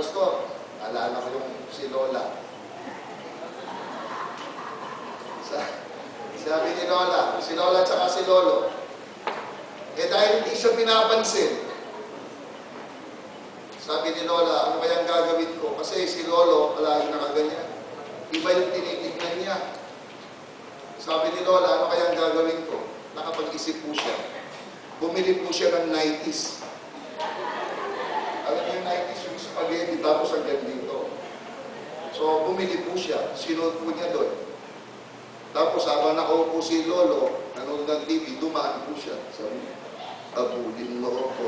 Pastor, alala ko yung si Lola. Sabi ni Lola, si Lola at saka si Lolo, dahil hindi siya pinapansin, sabi ni Lola, ano kayang gagawin ko? Kasi si Lolo, palagi nakaganyan. Iba yung tinitignan niya. Sabi ni Lola, ano kayang gagawin ko? Nakapag-isip po siya. Bumili po siya ng 90s. Alam niyo yung 90s, yung spaghetti, tapos hanggang dito. So, bumili po siya. Sinuot po niya doon. Tapos, habang nakaupo si Lolo, nanonood ng TV, dumaan po siya. Sabi niya, abulin mo ako.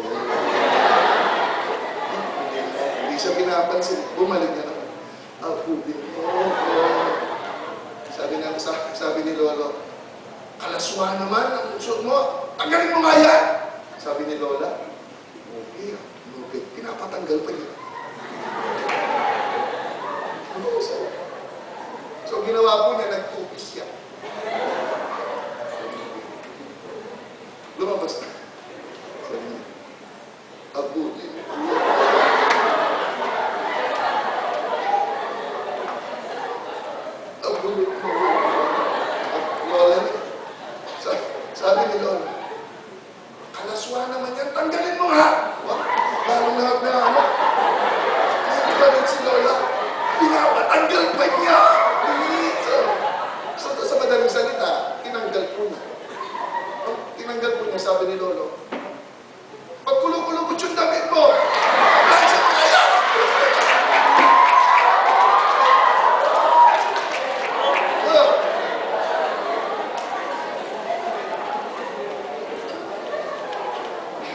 Hindi siya pinapansin. Bumalik niya naman. Abulin mo ako. Sabi ni Lolo, kalaswa naman ang usot mo. Tanggalin mo nga yan! Sabi ni Lola, okay, pinapatanggal pa niya. So, ginawa po niya, nag-focus siya. Lumabas na. Sabi niya, abulin. Abulin mo. Lola niya. Sabi ni Lola, kalaswa naman yan, tanggalin mo nga! Lalo lahat na ano. Ganun si Lola, pinapatanggal pa niya! So, sa madaling salita, tinanggal po niya. Tinanggal po niya, sabi ni Lolo, pagkulong-kulong yung damit mo! Nandiyan mo kaya!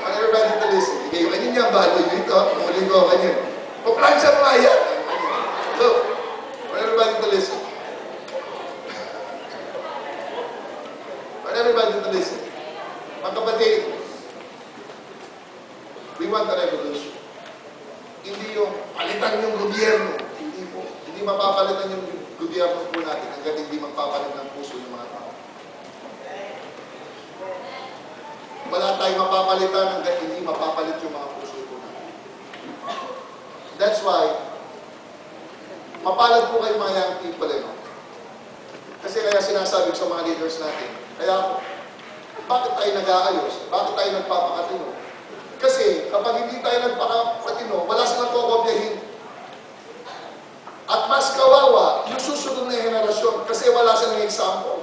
Everybody to listen. Yung kanyan niya, balo yun ito. Muling ko kanyan. Paplansya mo nga yan. So, everybody to listen. Everybody to listen. Mga kapatid, we want a revolution. Hindi yung palitan yung gobyerno. Hindi po. Hindi mapapalitan yung gobyerno po natin hanggang hindi magpapalit ng puso ng mga tao. Wala tayong mapapalitan hanggang hindi mapapalit yung mga puso po natin. That's why, mapalad po kayo mga young people, no? Kasi kaya sinasabi sa mga leaders natin, kaya bakit tayo nag-aayos? Bakit tayo nagpapakatino? Kasi kapag hindi tayo nagpapakatino, wala silang kokopyahin. At mas kawawa, yung susunod na henerasyon kasi wala silang example.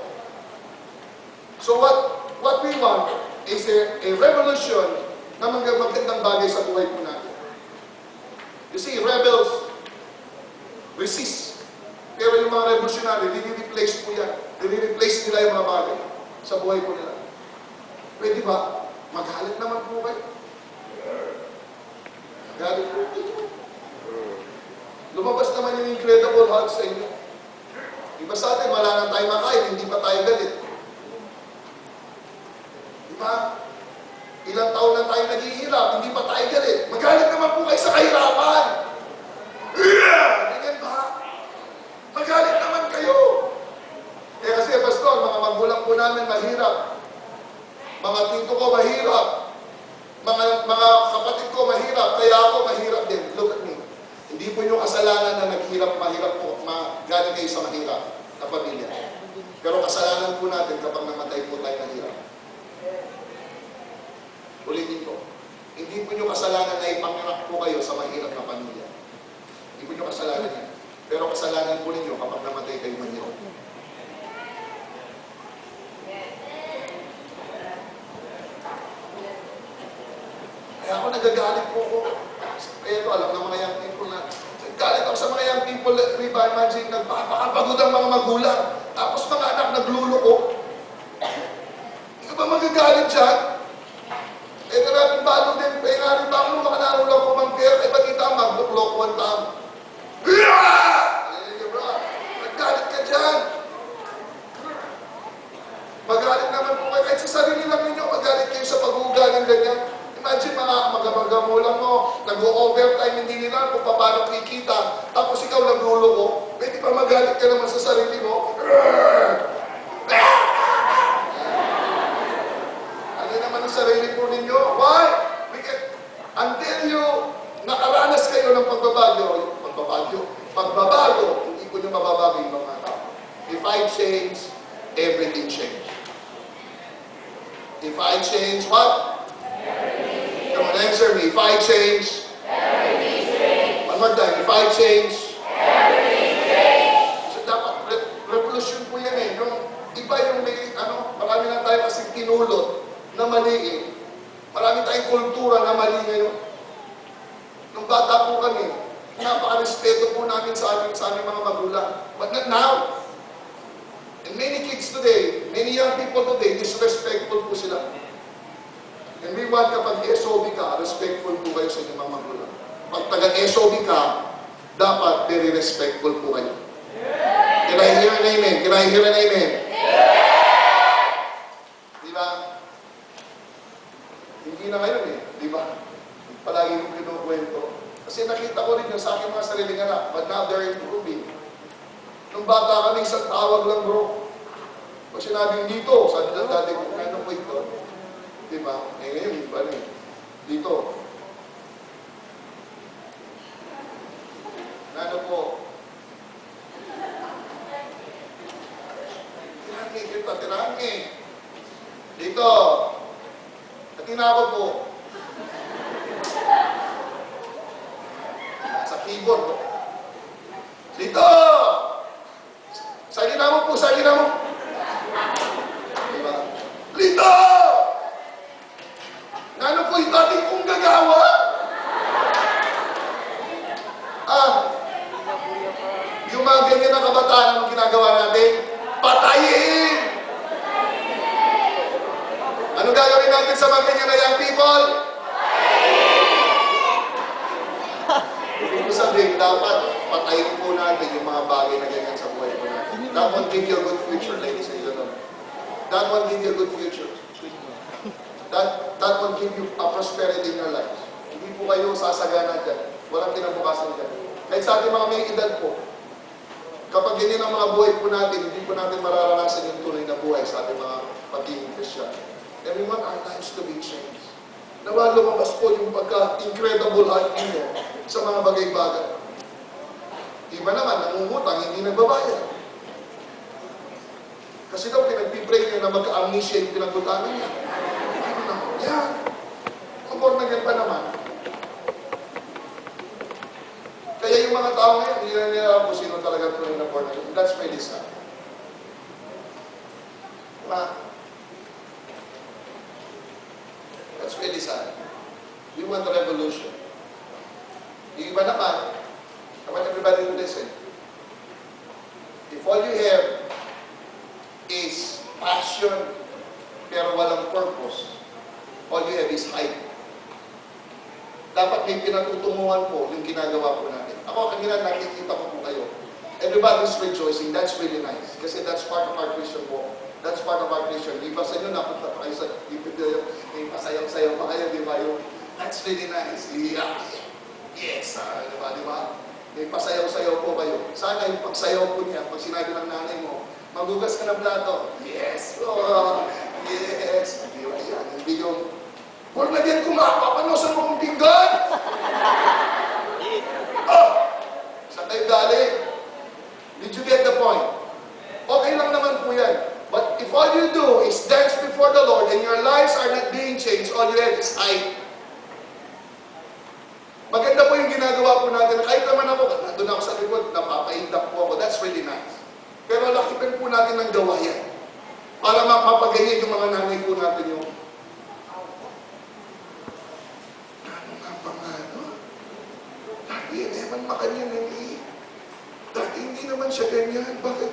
So what we want is a revolution na magandang bagay sa buhay po natin. You see, rebels resist. Pero yung mga revolutionary, nire-replace po yan. Nire-replace nila yung mga bagay sa buhay po nila. Pwede ba? Magalit naman po kayo. Magalit po kayo. Lumabas naman yung Incredible Hulk sa inyo. Iba sa atin, wala na tayo makain, hindi pa tayo galit. Diba? Ilang taon na tayo naghihirap, hindi pa tayo galit. Magalit naman po kayo sa kahirapan. Ganyan ba? Magalit naman kayo. Kasi pastor, mga magulang po namin mahirap. Mga tito ko mahirap. Mga kapatid ko mahirap. Kaya ako mahirap din. Look at me. Hindi po yung kasalanan na mahirap po. Galing kayo sa mahirap na pamilya. Pero kasalanan po natin kapag namatay po tayo mahirap. Ulitin ko. Hindi po yung kasalanan na ipanganak po kayo sa mahirap na pamilya. Hindi po yung kasalanan yan. Pero kasalanan po ninyo kapag namatay kayo mahirap. Kaya ako nagagalit po ko. Kaya ito, alam ng mga young people na nagagalit ako sa mga young people. Imagine, nagpapakapagod ang mga magulang. Tapos mga anak nagluloko. Hindi ka ba magagalit dyan? Karapin ba din? Karapin ba mo makanarulaw ko mang kaya? Ba't kita magbuklok one time? Naggalit ka dyan. Magalit naman po kayo. Kahit sa sarili lang ninyo, magalit kayo sa pag-uugaling ganyan. Imagine mga magamagulang mo, nag-overtime, hindi nila kung paano kikita, tapos ikaw nagluloko, pwede pa magalit ka naman sa sarili mo. Ano naman ang sarili po ninyo? Why? Until you nakaranas kayo kayo ng pagbabago, hindi ko nyo mababago yung mga tao. If I change, everything change. If I change, what? Everything. Come on, answer me. If I change, everything change. One more time. If I change, everything change. So dapat, revolution po yan eh. Yung iba yung may, marami na tayo kasi kinulot na mali eh. Marami tayong kultura na mali ngayon. Nung bata po kami, napaka-respeto po namin sa aming mga magulang. But not now. And many kids today, many young people today, disrespectful po sila. And we want kapag SOB ka, respectful po kayo sa inyong mga magulang. Pag taga-SOB ka, dapat very respectful po kayo. Can I hear an amen? Can I hear an amen? Di ba? Hindi na ngayon eh. Di ba? Palagi kong kinukwento. Kasi nakita ko rin yung sa aking mga sariling anak, but now they're improving. Nung bata kami, isang tawag lang bro. Pag sinabing dito, sabi ng dati ko, ano po ito? Diba? Eh ngayon, iba na eh. Dito. Ano po? Tirangi kita, tirangi. Dito. At tinako po. Sa keyboard po. Dito! Sa gina mo po, sa gina mo. Diba? Dito! Ano po yung dating kong gagawa? Yung mga ganyan na kabataan ang ginagawa natin, patayin! Anong gagawin natin sa mga ganyan na young people? Ibig ko sabihin, dapat patayin po natin yung mga bagay na ganyan sa buhay po natin. That won't give you a good future, ladies and gentlemen. That won't give you a good future. That won't give you a prosperity in your life. Hindi po kayo sasagana dyan. Walang kinabukasan dyan. Kahit sa ating mga may edad po, kapag ganyan ang mga buhay po natin, hindi po natin mararanasan yung tunay na buhay sa ating mga pagiging Christian. And we want our lives to be changed. Nawa lumabas po yung pagka-incredible heart ninyo sa mga bagay-bagay. Iba naman, nangungutang, hindi nagbabayad. Kasi daw, pinagpipray niya na magka-amnesia yung pinagbutangan niya. Ano naman yan? Amor na yan pa naman. Kaya yung mga tao ngayon, hindi na nila alam kung sino talaga tunay na born again. That's my desire. Diba? That's my desire. We want a revolution. Yung iba naman, I want everybody to listen. If all you have is passion, pero walang purpose, all you have is hype. Dapat may pinatutunguhan po yung ginagawa po natin. Ako, kanina nakikita ko po kayo. Everybody's rejoicing. That's really nice. Kasi that's part of our Christian walk. That's part of our Christian. Iba sa inyo, napunta pa kayo sa video, may pasayaw-sayaw pa kayo, di ba? That's really nice. Yeah. Yes, di ba? May pasayaw-sayaw po kayo. Sana yung pagsayaw po niya, pag sinabi ng nanay mo, magugas ka ng plato. Yes. Oh, yes. Hindi ba yan? Hindi yung, huwag na diyan kumapapanosan mo kong pinggan! Oh! Saan kayo galing? Did you get the point? Okay lang naman po yan. But if all you do is dance before the Lord and your lives are not being changed, all you have is hype. Maganda po yung ginagawa po natin. Kahit naman ako, nandun ako sa likod, napapaindak po ako. That's really nice. Pero lakipan po natin ng gawa yan. Para mapaganyan yung mga nanay po natin yung ano nga pa nga, no? Dati yan, eman makanyan yung dati hindi naman siya ganyan. Bakit?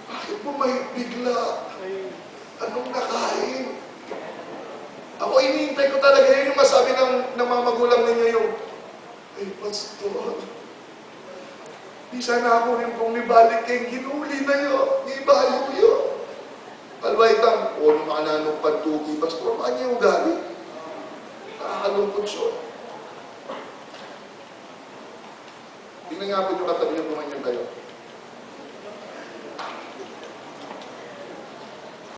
Bakit po may bigla? Anong nakain? Ako iniintay ko talaga yun yung masabi ng mga magulang ninyo yung, ay, pastor, di sana ako rin kung nibalik kayong ginuli na yun. Ibayo yun. Kalwaitang, o nakananong pantuki, pastor, paano yung ugali? Nakakalungkot siya. Tingnan nga po yung katabi niyo, tumanyan kayo.